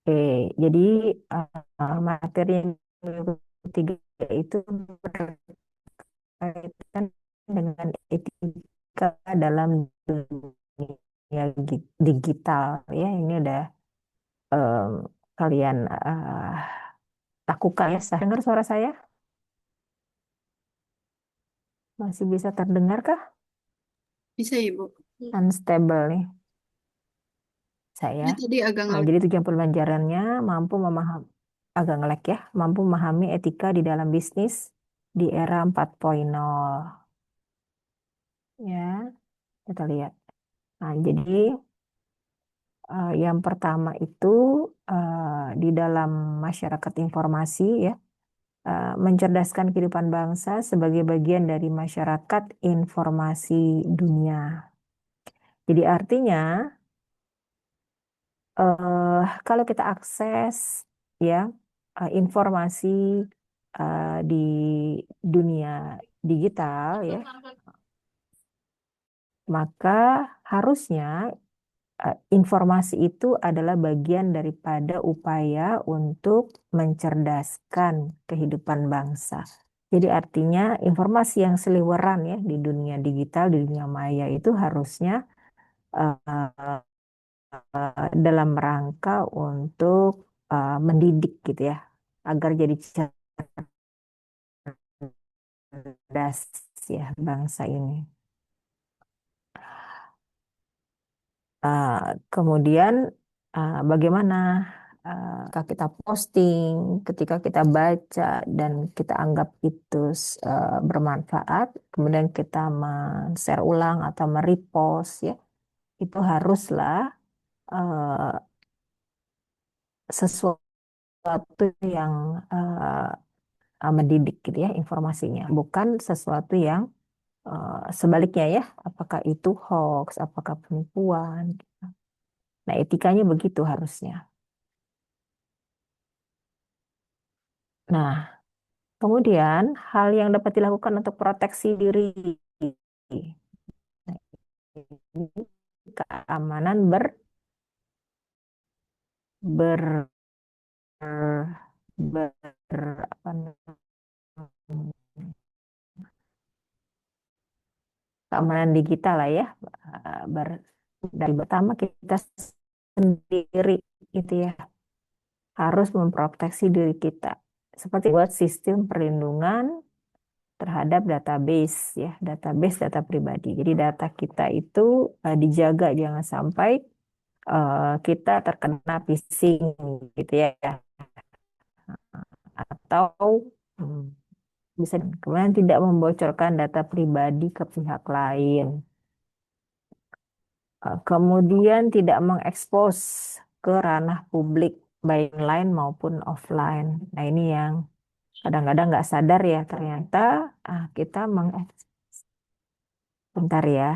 Oke, jadi materi yang ketiga itu berkaitan dengan etika dalam dunia digital ya. Ini udah em, kalian lakukan ya. Saya dengar suara saya masih bisa terdengar kah? Bisa, Ibu. Unstable nih saya. Ini tadi agak Nah, jadi tujuan pembelajarannya mampu memahami agak ngelek ya, mampu memahami etika di dalam bisnis di era 4.0 ya. Kita lihat. Nah, jadi yang pertama itu di dalam masyarakat informasi ya, mencerdaskan kehidupan bangsa sebagai bagian dari masyarakat informasi dunia. Jadi artinya kalau kita akses ya informasi di dunia digital ya, maka harusnya informasi itu adalah bagian daripada upaya untuk mencerdaskan kehidupan bangsa. Jadi artinya informasi yang seliweran ya di dunia digital, di dunia maya itu harusnya uh, dalam rangka untuk mendidik gitu ya, agar jadi cerdas ya bangsa ini. Uh, Kemudian bagaimana ketika kita posting, ketika kita baca dan kita anggap itu bermanfaat, kemudian kita men-share ulang atau merepost ya, itu haruslah uh, sesuatu yang mendidik gitu ya informasinya, bukan sesuatu yang sebaliknya ya, apakah itu hoax, apakah penipuan. Nah, etikanya begitu harusnya. Nah, kemudian hal yang dapat dilakukan untuk proteksi diri. Nah, ini keamanan ber, ber, apa namanya, keamanan digital lah ya. Dari pertama kita sendiri itu ya harus memproteksi diri kita. Seperti buat sistem perlindungan terhadap database ya, database data pribadi. Jadi data kita itu dijaga jangan sampai kita terkena phishing gitu ya, atau hmm, bisa kemudian tidak membocorkan data pribadi ke pihak lain. Kemudian tidak mengekspos ke ranah publik baik online maupun offline. Nah, ini yang kadang-kadang nggak sadar ya, ternyata kita bentar ya,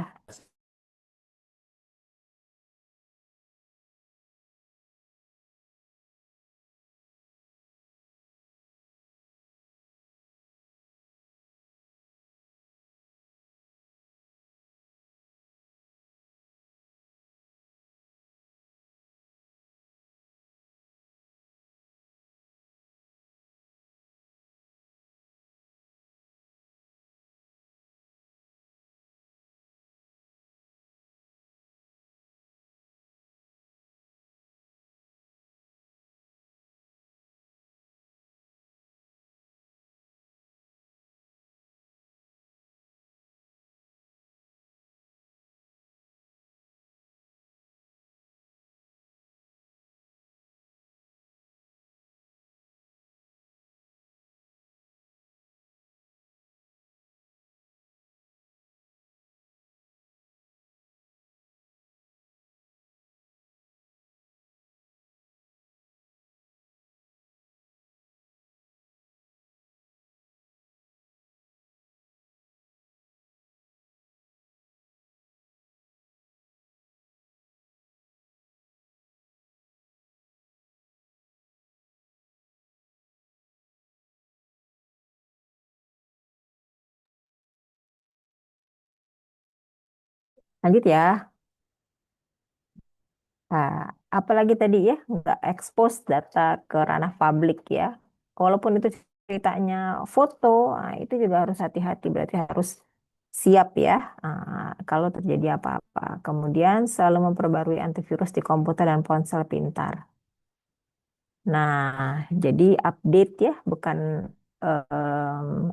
lanjut ya. Nah, apalagi tadi ya, nggak expose data ke ranah publik ya. Walaupun itu ceritanya foto, nah, itu juga harus hati-hati. Berarti harus siap ya, kalau terjadi apa-apa. Kemudian selalu memperbarui antivirus di komputer dan ponsel pintar. Nah, jadi update ya, bukan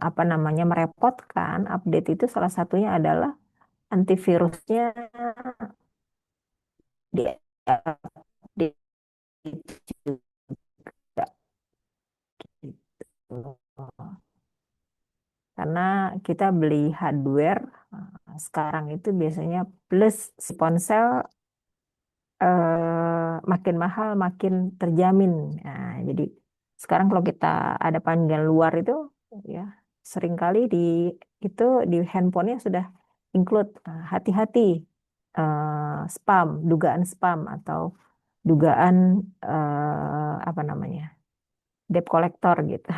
apa namanya merepotkan. Update itu salah satunya adalah antivirusnya diupdate juga gitu. Karena kita beli hardware sekarang itu biasanya plus si ponsel makin mahal makin terjamin. Nah, jadi sekarang kalau kita ada panggilan luar itu ya seringkali itu di handphonenya sudah include hati-hati spam, dugaan spam atau dugaan apa namanya debt collector gitu.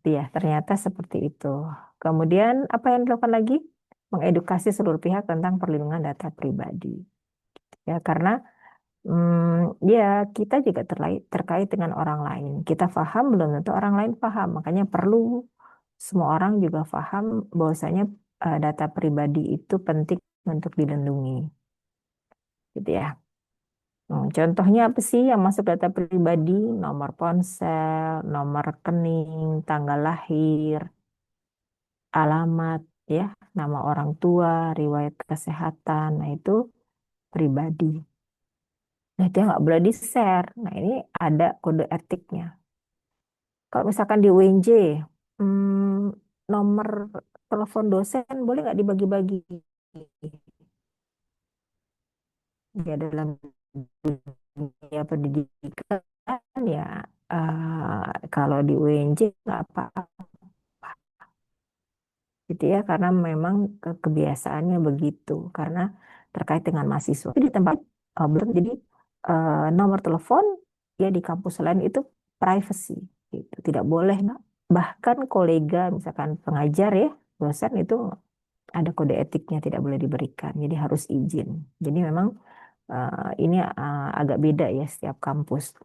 Ya, ternyata seperti itu. Kemudian apa yang dilakukan lagi? Mengedukasi seluruh pihak tentang perlindungan data pribadi. Ya, karena ya kita juga terkait dengan orang lain. Kita paham belum tentu orang lain paham. Makanya perlu semua orang juga paham bahwasanya data pribadi itu penting untuk dilindungi. Gitu ya. Contohnya apa sih yang masuk data pribadi? Nomor ponsel, nomor rekening, tanggal lahir, alamat, ya, nama orang tua, riwayat kesehatan. Nah, itu pribadi. Nah, itu yang nggak boleh di-share. Nah, ini ada kode etiknya. Kalau misalkan di UNJ, nomor telepon dosen boleh nggak dibagi-bagi? Ya, dalam dunia pendidikan ya, kalau di UNJ nggak apa-apa gitu ya, karena memang kebiasaannya begitu. Karena terkait dengan mahasiswa itu di tempat belum, jadi nomor telepon ya di kampus lain itu privacy gitu, tidak boleh. Nah, bahkan kolega misalkan pengajar ya, dosen itu ada kode etiknya, tidak boleh diberikan, jadi harus izin. Jadi memang ini agak beda ya setiap kampus.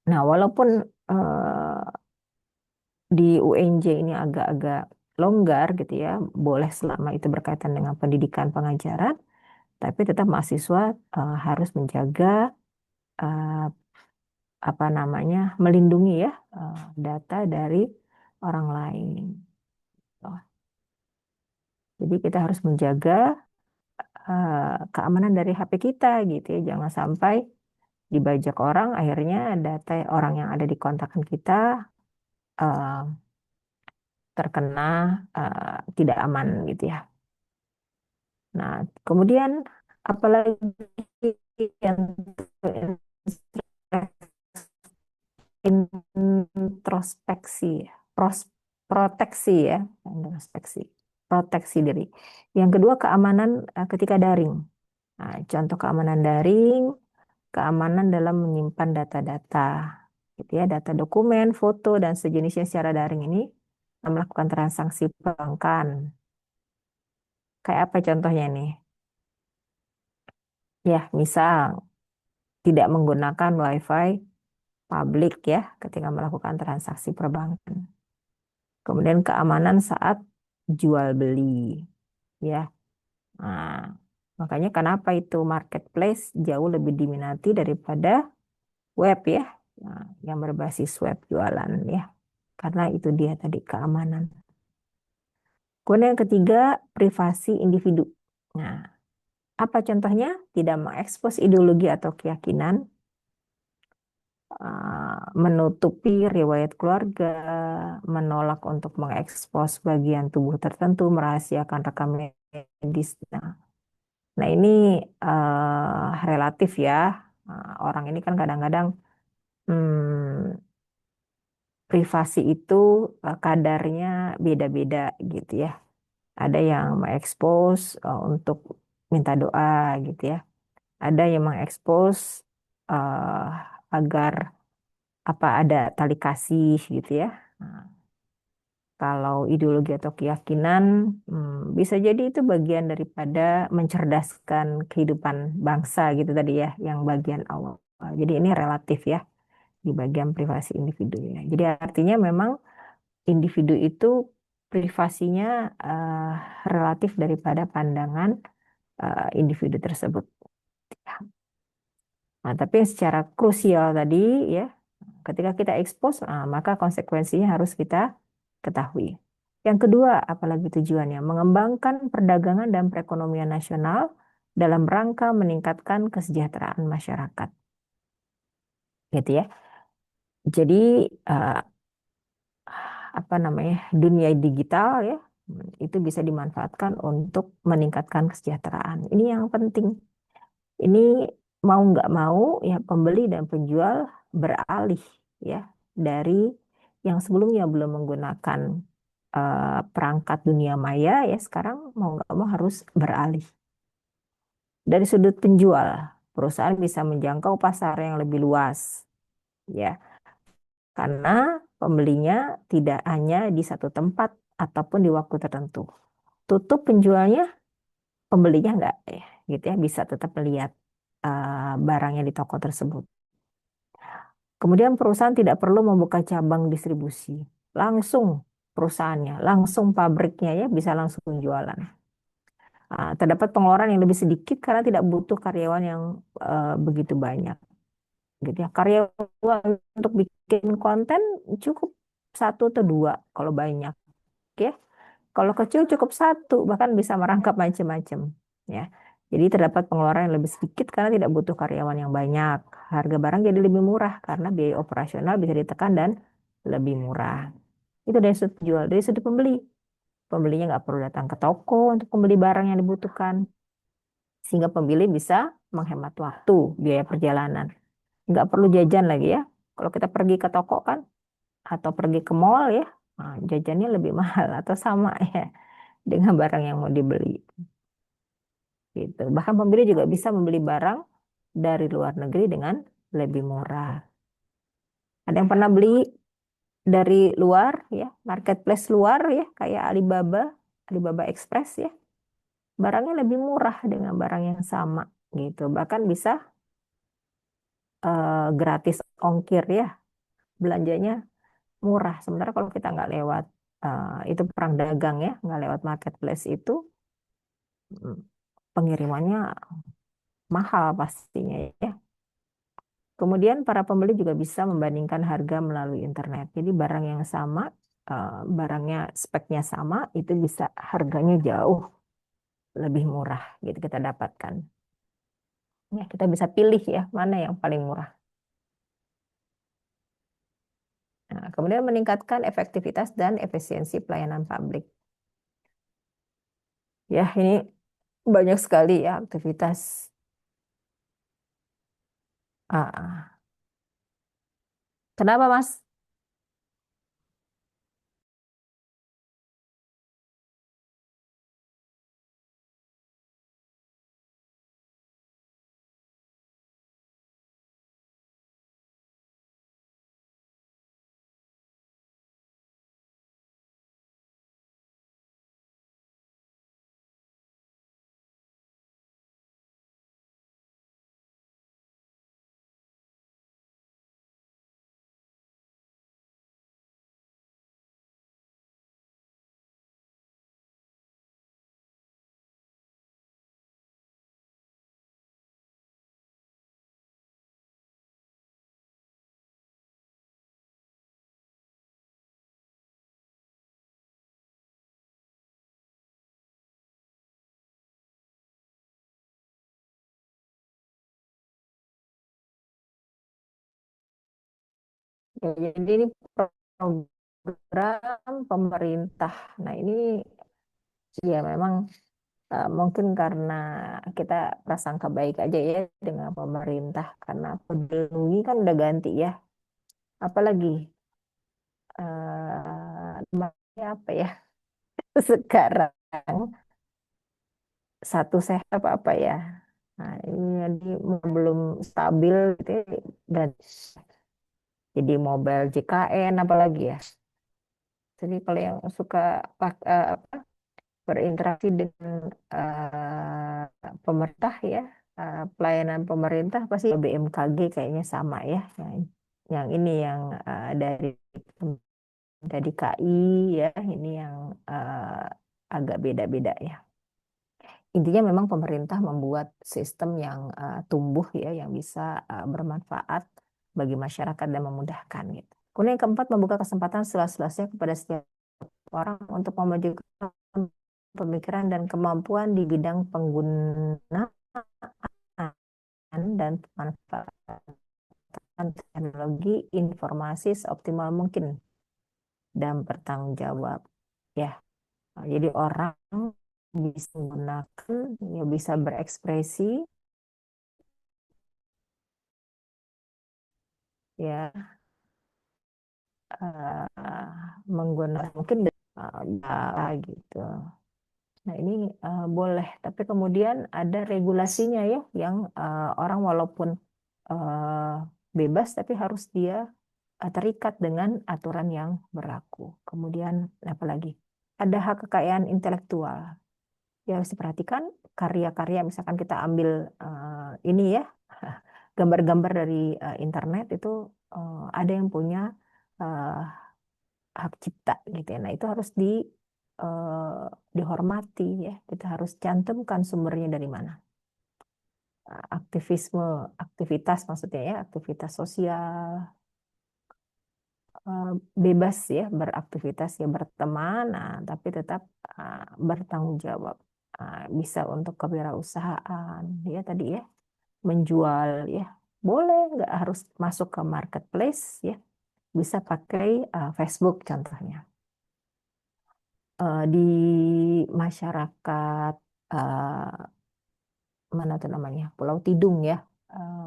Nah, walaupun di UNJ ini agak-agak longgar gitu ya, boleh selama itu berkaitan dengan pendidikan pengajaran, tapi tetap mahasiswa harus menjaga eh, apa namanya, melindungi ya data dari orang lain. Oh, jadi kita harus menjaga keamanan dari HP kita gitu ya, jangan sampai dibajak orang, akhirnya data orang yang ada di kontakan kita eh, terkena tidak aman gitu ya. Nah, kemudian apalagi yang introspeksi, proteksi ya, introspeksi, proteksi diri. Yang kedua, keamanan ketika daring. Nah, contoh keamanan daring, keamanan dalam menyimpan data-data, gitu ya, data dokumen, foto dan sejenisnya secara daring ini melakukan transaksi perbankan. Kayak apa contohnya nih? Ya, misal tidak menggunakan WiFi publik ya ketika melakukan transaksi perbankan. Kemudian keamanan saat jual beli ya. Nah, makanya kenapa itu marketplace jauh lebih diminati daripada web ya. Nah, yang berbasis web jualan ya. Karena itu dia tadi keamanan. Kemudian yang ketiga, privasi individu. Nah, apa contohnya? Tidak mengekspos ideologi atau keyakinan, menutupi riwayat keluarga, menolak untuk mengekspos bagian tubuh tertentu, merahasiakan rekam medis. Nah, ini relatif ya. Orang ini kan kadang-kadang hmm, privasi itu kadarnya beda-beda gitu ya. Ada yang mengekspos untuk minta doa gitu ya. Ada yang mengekspos agar apa ada tali kasih gitu ya. Nah, Kalau ideologi atau keyakinan, bisa jadi itu bagian daripada mencerdaskan kehidupan bangsa gitu tadi ya, yang bagian awal. Jadi ini relatif ya di bagian privasi individunya. Jadi artinya memang individu itu privasinya eh, relatif daripada pandangan individu tersebut. Nah, tapi yang secara krusial tadi ya, ketika kita expose, maka konsekuensinya harus kita ketahui. Yang kedua, apalagi tujuannya, mengembangkan perdagangan dan perekonomian nasional dalam rangka meningkatkan kesejahteraan masyarakat, gitu ya. Jadi eh, apa namanya dunia digital ya, itu bisa dimanfaatkan untuk meningkatkan kesejahteraan. Ini yang penting. Ini mau nggak mau ya pembeli dan penjual beralih ya dari yang sebelumnya belum menggunakan perangkat dunia maya ya sekarang mau nggak mau harus beralih. Dari sudut penjual, perusahaan bisa menjangkau pasar yang lebih luas ya karena pembelinya tidak hanya di satu tempat ataupun di waktu tertentu. Tutup penjualnya, pembelinya nggak ya gitu ya bisa tetap melihat barangnya di toko tersebut. Kemudian perusahaan tidak perlu membuka cabang distribusi. Langsung perusahaannya, langsung pabriknya ya bisa langsung jualan. Terdapat pengeluaran yang lebih sedikit karena tidak butuh karyawan yang begitu banyak. Gitu ya. Karyawan untuk bikin konten cukup satu atau dua kalau banyak. Ya. Kalau kecil cukup satu, bahkan bisa merangkap macam-macam. Ya. Jadi terdapat pengeluaran yang lebih sedikit karena tidak butuh karyawan yang banyak. Harga barang jadi lebih murah karena biaya operasional bisa ditekan dan lebih murah. Itu dari sudut penjual. Dari sudut pembeli, pembelinya nggak perlu datang ke toko untuk membeli barang yang dibutuhkan. Sehingga pembeli bisa menghemat waktu, biaya perjalanan. Nggak perlu jajan lagi ya. Kalau kita pergi ke toko kan, atau pergi ke mall ya, jajannya lebih mahal atau sama ya dengan barang yang mau dibeli. Gitu. Bahkan pembeli juga bisa membeli barang dari luar negeri dengan lebih murah. Ada yang pernah beli dari luar ya, marketplace luar ya, kayak Alibaba, Alibaba Express ya, barangnya lebih murah dengan barang yang sama gitu. Bahkan bisa gratis ongkir ya, belanjanya murah. Sementara kalau kita nggak lewat itu perang dagang ya, nggak lewat marketplace itu mm, pengirimannya mahal pastinya ya. Kemudian para pembeli juga bisa membandingkan harga melalui internet. Jadi barang yang sama, barangnya speknya sama, itu bisa harganya jauh lebih murah gitu kita dapatkan. Ya, kita bisa pilih ya mana yang paling murah. Nah, kemudian meningkatkan efektivitas dan efisiensi pelayanan publik. Ya, ini banyak sekali ya aktivitas. Ah, Kenapa, Mas? Ya, jadi ini program pemerintah. Nah, ini ya memang mungkin karena kita prasangka baik aja ya dengan pemerintah karena peduli kan udah ganti ya. Apalagi namanya apa ya sekarang satu sehat apa apa ya. Nah, ini jadi belum stabil gitu ya, dan jadi mobile JKN apalagi ya. Jadi kalau yang suka apa, berinteraksi dengan pemerintah ya, pelayanan pemerintah pasti BMKG kayaknya sama ya. Yang ini yang dari KI ya, ini yang agak beda-beda ya. Intinya memang pemerintah membuat sistem yang tumbuh ya, yang bisa bermanfaat bagi masyarakat dan memudahkan gitu. Kemudian yang keempat, membuka kesempatan seluas-luasnya kepada setiap orang untuk memajukan pemikiran dan kemampuan di bidang penggunaan dan pemanfaatan teknologi informasi seoptimal mungkin dan bertanggung jawab. Ya, jadi orang bisa menggunakan, ya bisa berekspresi, ya menggunakan mungkin gitu. Nah, ini boleh, tapi kemudian ada regulasinya ya, yang orang walaupun eh, bebas, tapi harus dia terikat dengan aturan yang berlaku. Kemudian apalagi ada hak kekayaan intelektual. Ya harus diperhatikan karya-karya, misalkan kita ambil ini ya, gambar-gambar dari internet itu ada yang punya eh, hak cipta gitu ya. Nah, itu harus dihormati ya. Kita harus cantumkan sumbernya dari mana. Aktivisme, aktivitas maksudnya ya, aktivitas sosial, eh, bebas ya beraktivitas ya, berteman, nah, tapi tetap bertanggung jawab. Bisa untuk kewirausahaan ya tadi ya, menjual ya, boleh, nggak harus masuk ke marketplace ya, bisa pakai Facebook contohnya. Di masyarakat mana tuh namanya, Pulau Tidung ya.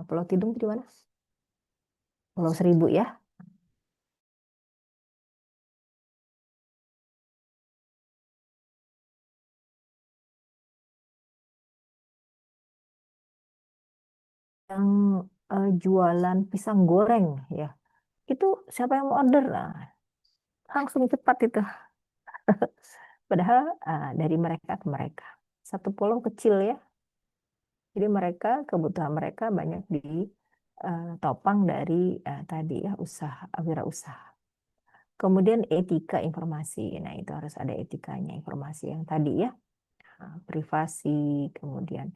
Pulau Tidung itu di mana? Pulau Seribu ya. Yang jualan pisang goreng ya. Itu siapa yang mau order? Nah, langsung cepat itu. Padahal dari mereka ke mereka. Satu pulau kecil ya. Jadi mereka, kebutuhan mereka banyak ditopang dari tadi ya, usaha, wirausaha. Kemudian etika informasi. Nah, itu harus ada etikanya informasi yang tadi ya. Privasi, kemudian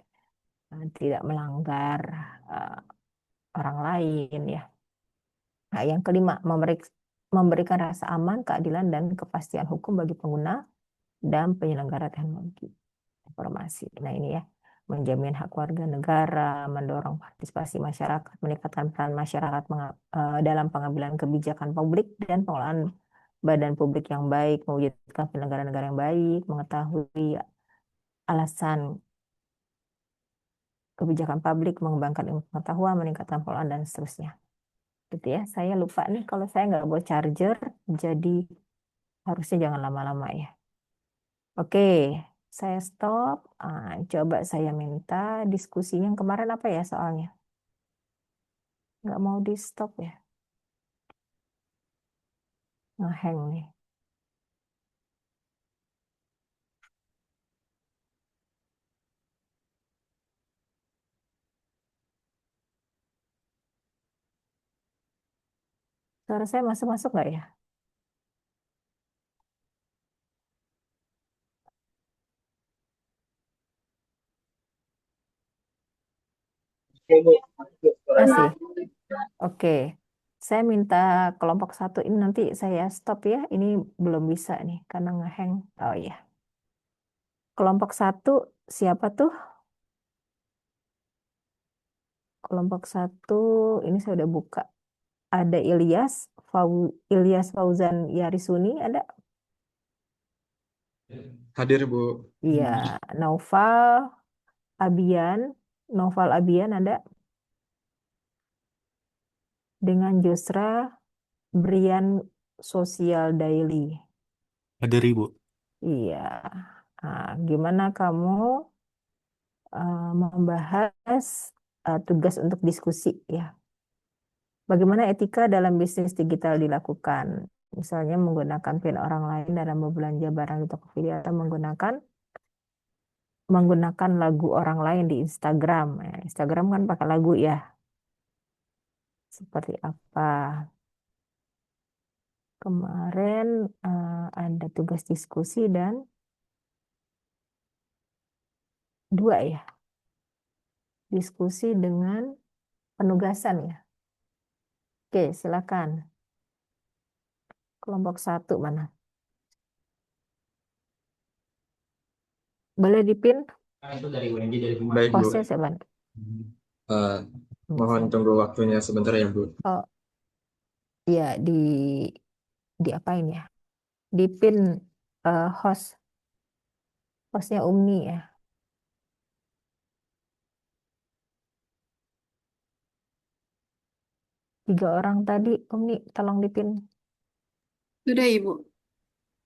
tidak melanggar eh, orang lain ya. Nah, yang kelima, memberikan rasa aman, keadilan, dan kepastian hukum bagi pengguna dan penyelenggara teknologi informasi. Nah, ini ya, menjamin hak warga negara, mendorong partisipasi masyarakat, meningkatkan peran masyarakat dalam pengambilan kebijakan publik dan pengelolaan badan publik yang baik, mewujudkan penyelenggara negara yang baik, mengetahui alasan kebijakan publik, mengembangkan ilmu pengetahuan, meningkatkan pengelolaan, dan seterusnya. Gitu ya. Saya lupa nih, kalau saya nggak bawa charger, jadi harusnya jangan lama-lama ya. Oke, saya stop. Coba saya minta diskusinya yang kemarin apa ya soalnya? Nggak mau di stop ya. Ngehang nih. Suara saya masuk-masuk nggak ya? Masih. Oke. Saya minta kelompok satu ini nanti saya stop ya. Ini belum bisa nih karena ngehang. Oh iya. Kelompok satu siapa tuh? Kelompok satu ini saya udah buka. Ada Ilyas Fauzan Yarisuni, ada. Hadir, Bu. Iya, Naufal Abian, Noval Abian ada, dengan Jusra Brian Sosial Daily. Hadir, Ibu. Iya. Gimana kamu membahas tugas untuk diskusi ya? Bagaimana etika dalam bisnis digital dilakukan? Misalnya menggunakan PIN orang lain dalam berbelanja barang di Tokopedia atau menggunakan lagu orang lain di Instagram. Ya, Instagram kan pakai lagu ya. Seperti apa? Kemarin ada tugas diskusi dan dua ya, diskusi dengan penugasan ya. Oke, silakan. Kelompok satu mana? Boleh dipin Baik, Bu. hostnya siapa? Eh, mohon tunggu waktunya sebentar ya, Bu. Oh, ya di apain ya? Dipin hostnya Umni ya. 3 orang tadi, Umni, tolong dipin. Sudah, Ibu.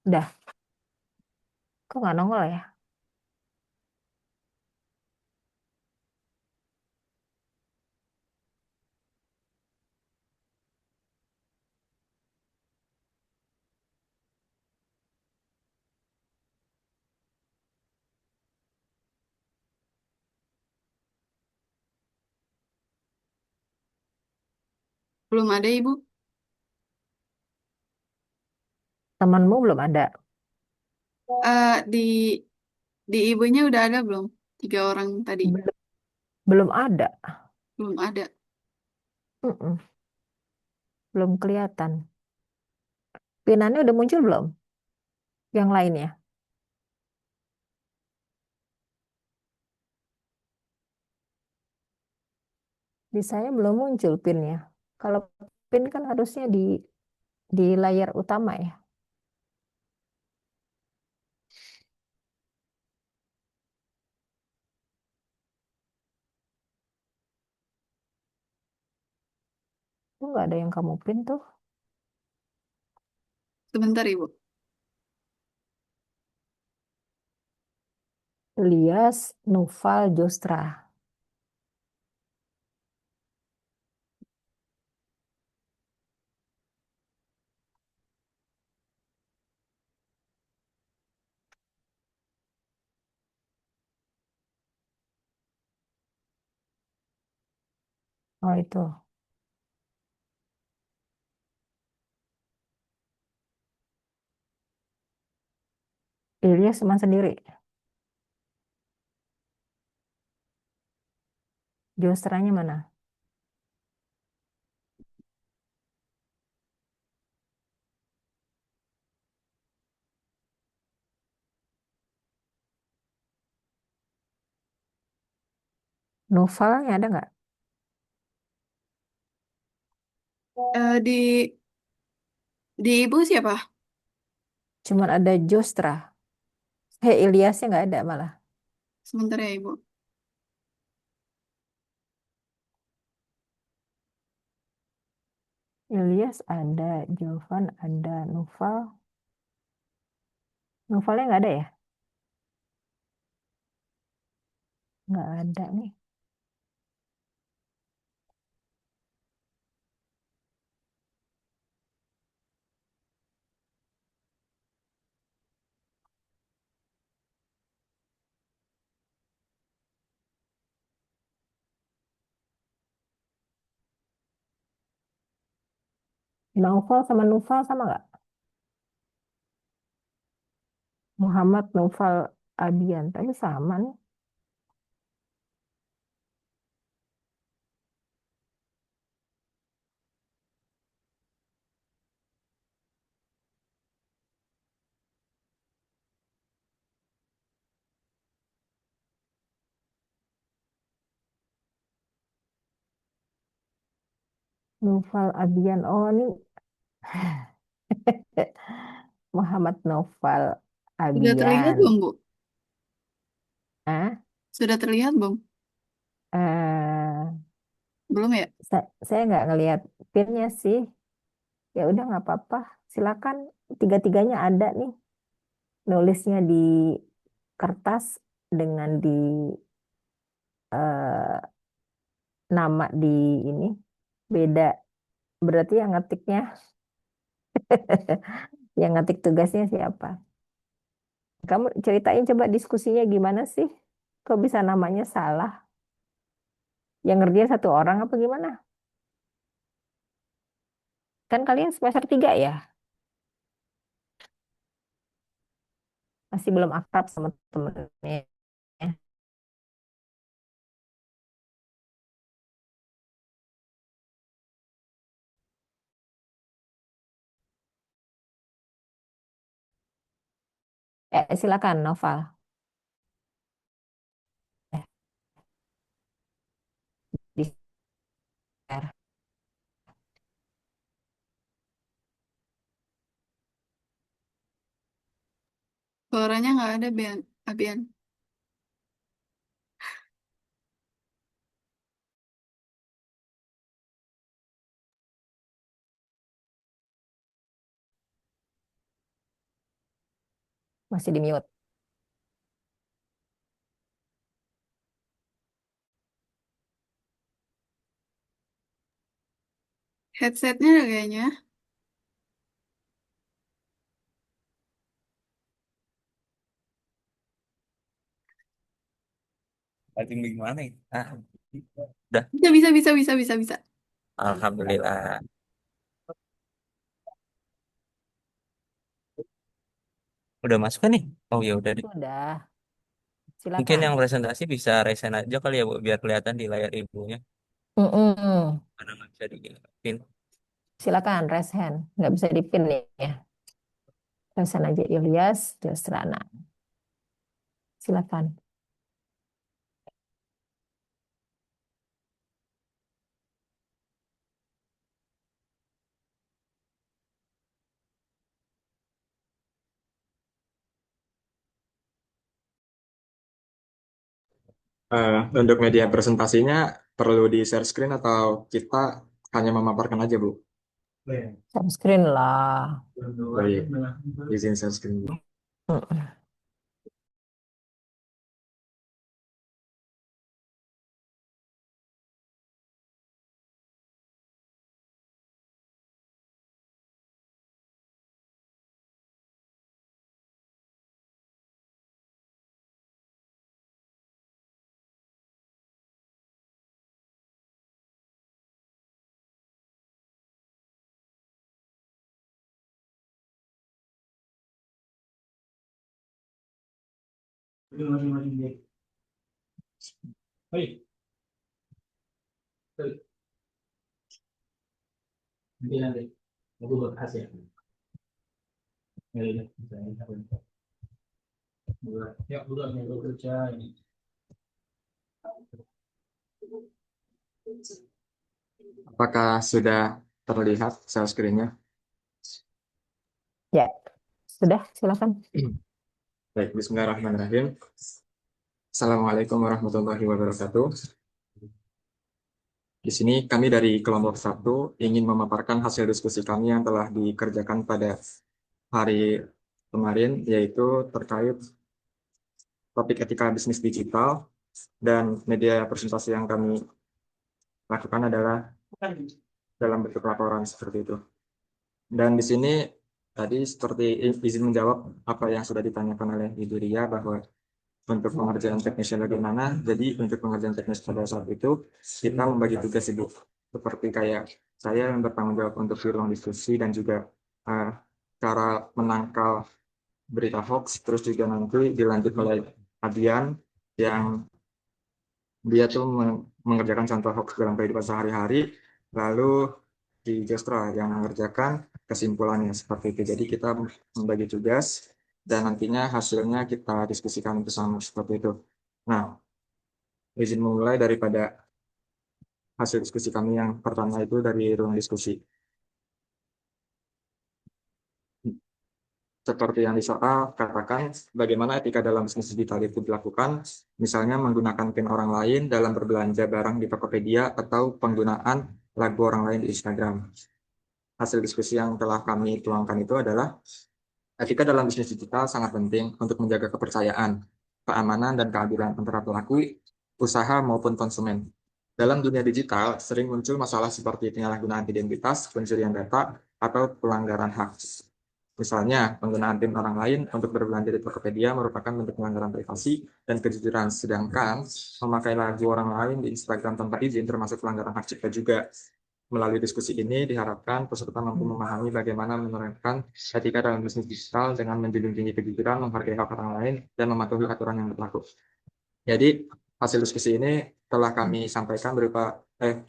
Udah, kok nggak nongol ya? Belum ada, Ibu. Temanmu belum ada. Eh, di Ibunya udah ada belum? 3 orang tadi. Belum, belum ada. Belum ada. Mm-mm, belum kelihatan. Pinannya udah muncul belum? Yang lainnya? Di saya belum muncul pinnya. Kalau pin kan harusnya di layar utama ya. Tuh nggak ada yang kamu pin tuh. Sebentar, Ibu. Elias Noval Jostra. Oh itu. Elias teman sendiri. Jostranya mana? Novelnya ada nggak? Eh, di Ibu siapa? Cuman ada Jostra. Eliasnya nggak ada malah. Sebentar ya, Ibu. Elias ada, Jovan ada, Noval. Novelnya nggak ada ya? Nggak ada nih. Novel sama Noval sama nggak? Muhammad Noval Abian. Tapi sama nih. Noval Abian. Oh ini Muhammad Noval Sudah terlihat Abian. belum, Bu? Ah, Sudah terlihat belum? eh, Belum ya? saya nggak ngelihat pinnya sih. Ya udah nggak apa-apa. Silakan. Tiga-tiganya ada nih. Nulisnya di kertas dengan di eh, nama di ini beda. Berarti yang ngetiknya Yang ngetik tugasnya siapa? Kamu ceritain coba diskusinya gimana sih? Kok bisa namanya salah? Yang ngerjain satu orang apa gimana? Kan kalian semester 3 ya? Masih belum akrab sama temennya. Silakan Noval. Eh, di share. Suaranya nggak ada, Abian. Masih di mute. Headsetnya ada kayaknya. Lagi gimana ya? Udah. Bisa, bisa, bisa, bisa, bisa, bisa. Alhamdulillah. Udah masuk kan nih? Oh ya udah deh. Sudah, Mungkin silakan. yang presentasi bisa resen aja kali ya Bu, biar kelihatan di layar ibunya. Mm-mm. Karena nggak bisa dilihatin. Silakan, raise hand. Nggak bisa dipin nih ya. Raise hand aja Ilyas Jasrana. Silakan. Untuk media presentasinya perlu di share screen atau kita hanya memaparkan aja, Bu? Share screen lah. Baik, izin share screen, Bu. Mm. Apakah sudah terlihat share screen-nya? Ya, sudah, silakan. Baik, Bismillahirrahmanirrahim. Assalamualaikum warahmatullahi wabarakatuh. Di sini kami dari kelompok 1 ingin memaparkan hasil diskusi kami yang telah dikerjakan pada hari kemarin, yaitu terkait topik etika bisnis digital, dan media presentasi yang kami lakukan adalah dalam bentuk laporan seperti itu. Dan di sini tadi seperti izin menjawab apa yang sudah ditanyakan oleh Ibu Ria, bahwa untuk pengerjaan teknisnya bagaimana. Jadi untuk pengerjaan teknis pada saat itu kita membagi tugas, Ibu. Seperti kayak saya yang bertanggung jawab untuk di ruang diskusi dan juga uh, cara menangkal berita hoax, terus juga nanti dilanjut oleh Adian yang dia tuh mengerjakan contoh hoax dalam kehidupan sehari-hari, lalu di Jastra yang mengerjakan kesimpulannya seperti itu. Jadi kita membagi tugas dan nantinya hasilnya kita diskusikan bersama seperti itu. Nah, izin memulai daripada hasil diskusi kami yang pertama itu dari ruang diskusi. Seperti yang di soal, katakan bagaimana etika dalam bisnis digital itu dilakukan, misalnya menggunakan pin orang lain dalam berbelanja barang di Tokopedia atau penggunaan lagu orang lain di Instagram. Hasil diskusi yang telah kami tuangkan itu adalah etika dalam bisnis digital sangat penting untuk menjaga kepercayaan, keamanan, dan keadilan antara pelaku usaha maupun konsumen. Dalam dunia digital, sering muncul masalah seperti penyalahgunaan identitas, pencurian data, atau pelanggaran hak. Misalnya, penggunaan PIN orang lain untuk berbelanja di Tokopedia merupakan bentuk pelanggaran privasi dan kejujuran, sedangkan memakai lagu orang lain di Instagram tanpa izin termasuk pelanggaran hak cipta juga. Melalui diskusi ini diharapkan peserta mampu memahami bagaimana menerapkan etika dalam bisnis digital dengan menjunjung tinggi kejujuran, menghargai hak orang lain, dan mematuhi aturan yang berlaku. Jadi hasil diskusi ini telah kami sampaikan berupa eh,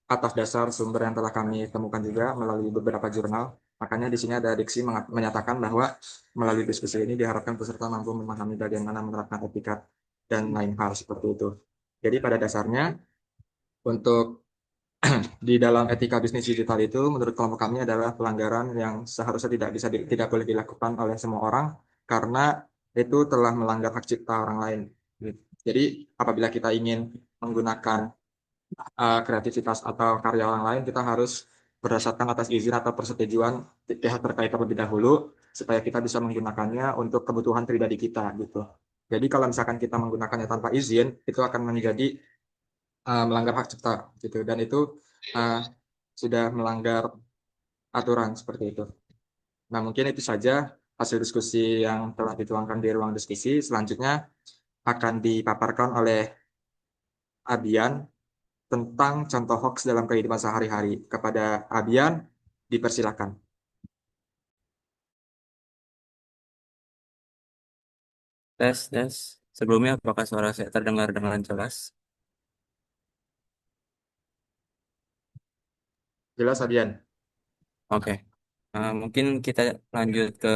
atas dasar sumber yang telah kami temukan juga melalui beberapa jurnal. Makanya di sini ada diksi menyatakan bahwa melalui diskusi ini diharapkan peserta mampu memahami bagaimana menerapkan etika dan lain hal seperti itu. Jadi pada dasarnya untuk di dalam etika bisnis digital itu menurut kelompok kami adalah pelanggaran yang seharusnya tidak boleh dilakukan oleh semua orang karena itu telah melanggar hak cipta orang lain. Jadi apabila kita ingin menggunakan kreativitas atau karya orang lain, kita harus berdasarkan atas izin atau persetujuan pihak terkait terlebih dahulu supaya kita bisa menggunakannya untuk kebutuhan pribadi kita gitu. Jadi kalau misalkan kita menggunakannya tanpa izin, itu akan menjadi melanggar hak cipta gitu, dan itu uh, sudah melanggar aturan seperti itu. Nah, mungkin itu saja hasil diskusi yang telah dituangkan di ruang diskusi. Selanjutnya akan dipaparkan oleh Abian tentang contoh hoax dalam kehidupan sehari-hari. Kepada Abian, dipersilakan. Tes, tes. Sebelumnya, apakah suara saya terdengar dengan jelas? Jelas, Abian? Oke. Mungkin kita lanjut ke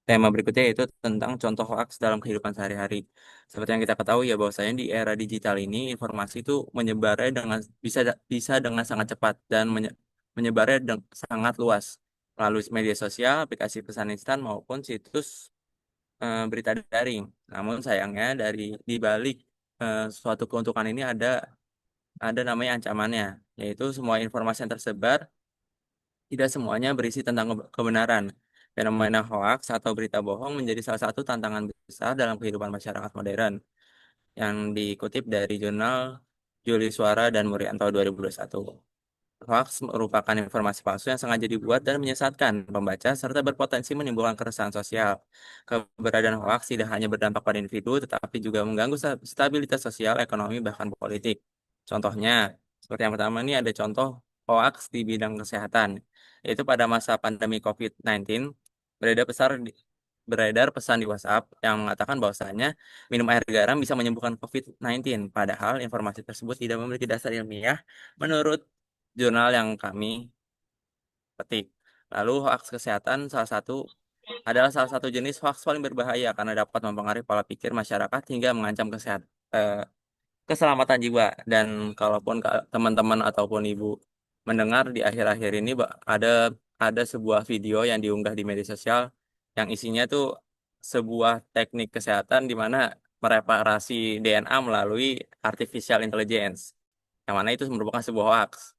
tema berikutnya yaitu tentang contoh hoax dalam kehidupan sehari-hari. Seperti yang kita ketahui ya bahwasanya di era digital ini informasi itu menyebarnya dengan bisa dengan sangat cepat dan menyebarnya sangat luas melalui media sosial, aplikasi pesan instan maupun situs berita daring. Namun sayangnya di balik suatu keuntungan ini ada namanya ancamannya, yaitu semua informasi yang tersebar tidak semuanya berisi tentang kebenaran. Fenomena hoax atau berita bohong menjadi salah satu tantangan besar dalam kehidupan masyarakat modern yang dikutip dari jurnal Juli Suara dan Murianto 2021. Hoax merupakan informasi palsu yang sengaja dibuat dan menyesatkan pembaca serta berpotensi menimbulkan keresahan sosial. Keberadaan hoax tidak hanya berdampak pada individu, tetapi juga mengganggu stabilitas sosial, ekonomi, bahkan politik. Contohnya, seperti yang pertama ini ada contoh hoax di bidang kesehatan, yaitu pada masa pandemi COVID-19, beredar besar beredar pesan di WhatsApp yang mengatakan bahwasanya minum air garam bisa menyembuhkan COVID-19, padahal informasi tersebut tidak memiliki dasar ilmiah menurut jurnal yang kami petik. Lalu hoax kesehatan adalah salah satu jenis hoax paling berbahaya karena dapat mempengaruhi pola pikir masyarakat hingga mengancam keselamatan jiwa. Dan kalaupun teman-teman ataupun ibu mendengar di akhir-akhir ini ada sebuah video yang diunggah di media sosial yang isinya tuh sebuah teknik kesehatan di mana mereparasi DNA melalui artificial intelligence, yang mana itu merupakan sebuah hoax.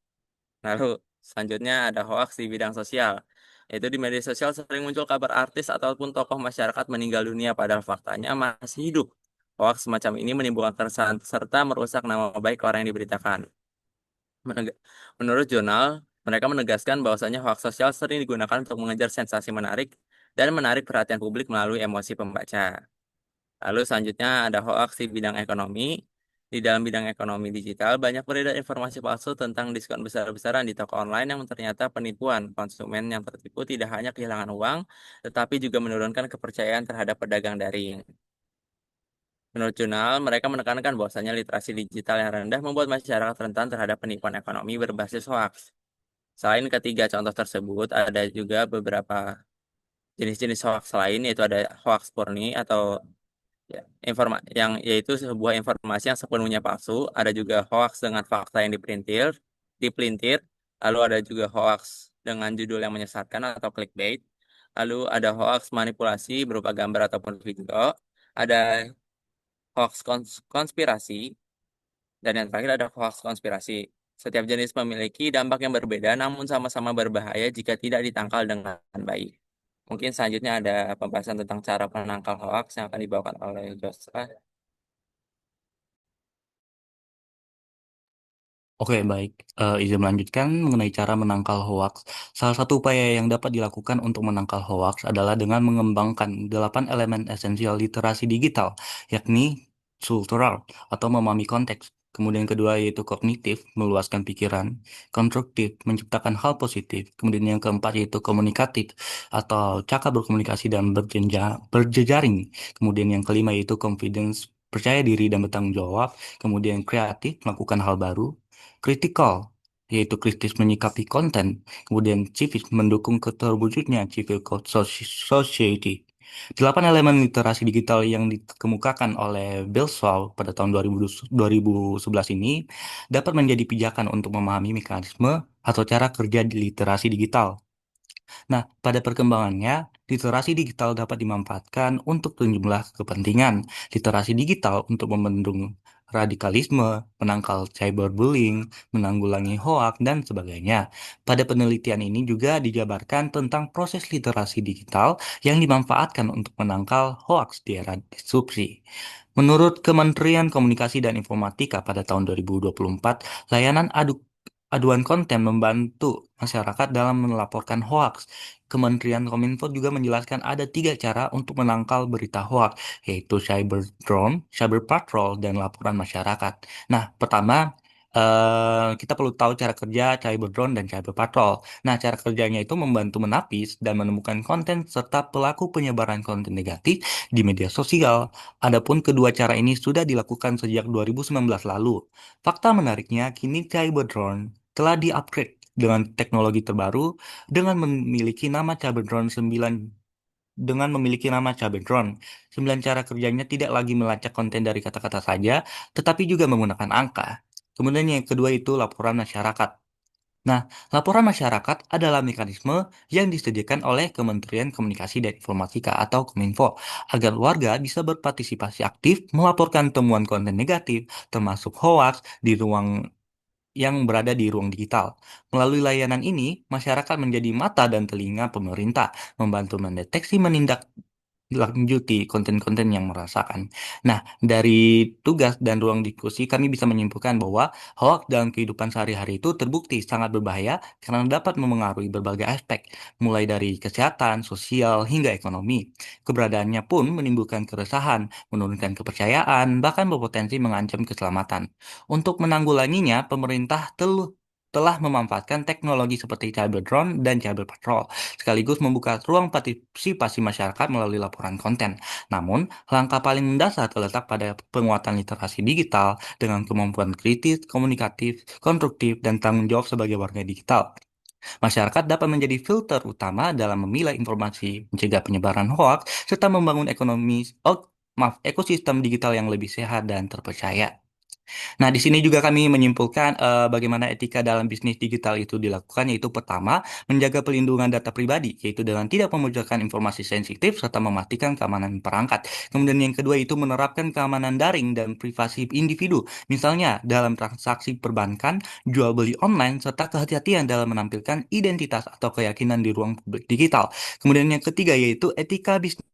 Lalu selanjutnya ada hoax di bidang sosial. Yaitu di media sosial sering muncul kabar artis ataupun tokoh masyarakat meninggal dunia padahal faktanya masih hidup. Hoax semacam ini menimbulkan keresahan serta merusak nama baik orang yang diberitakan. Meneg- Menurut jurnal, mereka menegaskan bahwasanya hoax sosial sering digunakan untuk mengejar sensasi menarik dan menarik perhatian publik melalui emosi pembaca. Lalu selanjutnya ada hoax di bidang ekonomi. Di dalam bidang ekonomi digital, banyak beredar informasi palsu tentang diskon besar-besaran di toko online yang ternyata penipuan. Konsumen yang tertipu tidak hanya kehilangan uang, tetapi juga menurunkan kepercayaan terhadap pedagang daring. Menurut jurnal, mereka menekankan bahwasanya literasi digital yang rendah membuat masyarakat rentan terhadap penipuan ekonomi berbasis hoax. Selain ketiga contoh tersebut, ada juga beberapa jenis-jenis hoax lain, yaitu ada hoax murni atau ya, yang yaitu sebuah informasi yang sepenuhnya palsu. Ada juga hoax dengan fakta yang dipelintir. Lalu ada juga hoax dengan judul yang menyesatkan atau clickbait. Lalu ada hoax manipulasi berupa gambar ataupun video. Ada hoax konspirasi, dan yang terakhir ada hoax konspirasi. Setiap jenis memiliki dampak yang berbeda, namun sama-sama berbahaya jika tidak ditangkal dengan baik. Mungkin selanjutnya ada pembahasan tentang cara menangkal hoax yang akan dibawakan oleh Joshua. Oke, baik. Izin melanjutkan mengenai cara menangkal hoax. Salah satu upaya yang dapat dilakukan untuk menangkal hoax adalah dengan mengembangkan 8 elemen esensial literasi digital, yakni cultural atau memahami konteks. Kemudian kedua yaitu kognitif, meluaskan pikiran, konstruktif, menciptakan hal positif. Kemudian yang keempat yaitu komunikatif atau cakap berkomunikasi dan berjejaring. Kemudian yang kelima yaitu confidence, percaya diri dan bertanggung jawab. Kemudian kreatif, melakukan hal baru, kritikal, yaitu kritis menyikapi konten, kemudian civis mendukung keterwujudnya society. 8 elemen literasi digital yang dikemukakan oleh Bill Shaw pada tahun 2011 ini dapat menjadi pijakan untuk memahami mekanisme atau cara kerja di literasi digital. Nah, pada perkembangannya, literasi digital dapat dimanfaatkan untuk sejumlah kepentingan. Literasi digital untuk membendung radikalisme, menangkal cyberbullying, menanggulangi hoak, dan sebagainya. Pada penelitian ini juga dijabarkan tentang proses literasi digital yang dimanfaatkan untuk menangkal hoaks di era disrupsi. Menurut Kementerian Komunikasi dan Informatika pada tahun 2024, layanan aduan konten membantu masyarakat dalam melaporkan hoaks. Kementerian Kominfo juga menjelaskan ada 3 cara untuk menangkal berita hoaks, yaitu cyber drone, cyber patrol, dan laporan masyarakat. Nah, pertama, kita perlu tahu cara kerja cyber drone dan cyber patrol. Nah, cara kerjanya itu membantu menapis dan menemukan konten serta pelaku penyebaran konten negatif di media sosial. Adapun kedua cara ini sudah dilakukan sejak 2019 lalu. Fakta menariknya, kini cyber drone telah di-upgrade dengan teknologi terbaru dengan memiliki nama Cabe Drone. 9 cara kerjanya tidak lagi melacak konten dari kata-kata saja, tetapi juga menggunakan angka. Kemudian yang kedua itu laporan masyarakat. Nah, laporan masyarakat adalah mekanisme yang disediakan oleh Kementerian Komunikasi dan Informatika atau Kominfo agar warga bisa berpartisipasi aktif melaporkan temuan konten negatif, termasuk hoaks, di ruang yang berada di ruang digital. Melalui layanan ini, masyarakat menjadi mata dan telinga pemerintah, membantu mendeteksi lanjuti konten-konten yang merasakan. Nah, dari tugas dan ruang diskusi kami bisa menyimpulkan bahwa hoax dalam kehidupan sehari-hari itu terbukti sangat berbahaya karena dapat memengaruhi berbagai aspek, mulai dari kesehatan, sosial, hingga ekonomi. Keberadaannya pun menimbulkan keresahan, menurunkan kepercayaan, bahkan berpotensi mengancam keselamatan. Untuk menanggulanginya, pemerintah telah memanfaatkan teknologi seperti cyber drone dan cyber patrol sekaligus membuka ruang partisipasi masyarakat melalui laporan konten. Namun, langkah paling mendasar terletak pada penguatan literasi digital dengan kemampuan kritis, komunikatif, konstruktif, dan tanggung jawab sebagai warga digital. Masyarakat dapat menjadi filter utama dalam memilah informasi, mencegah penyebaran hoaks, serta membangun ekosistem digital yang lebih sehat dan terpercaya. Nah, di sini juga kami menyimpulkan bagaimana etika dalam bisnis digital itu dilakukan, yaitu pertama, menjaga pelindungan data pribadi, yaitu dengan tidak memojokkan informasi sensitif serta memastikan keamanan perangkat. Kemudian yang kedua itu menerapkan keamanan daring dan privasi individu, misalnya dalam transaksi perbankan, jual beli online, serta kehati-hatian dalam menampilkan identitas atau keyakinan di ruang publik digital. Kemudian yang ketiga yaitu etika bisnis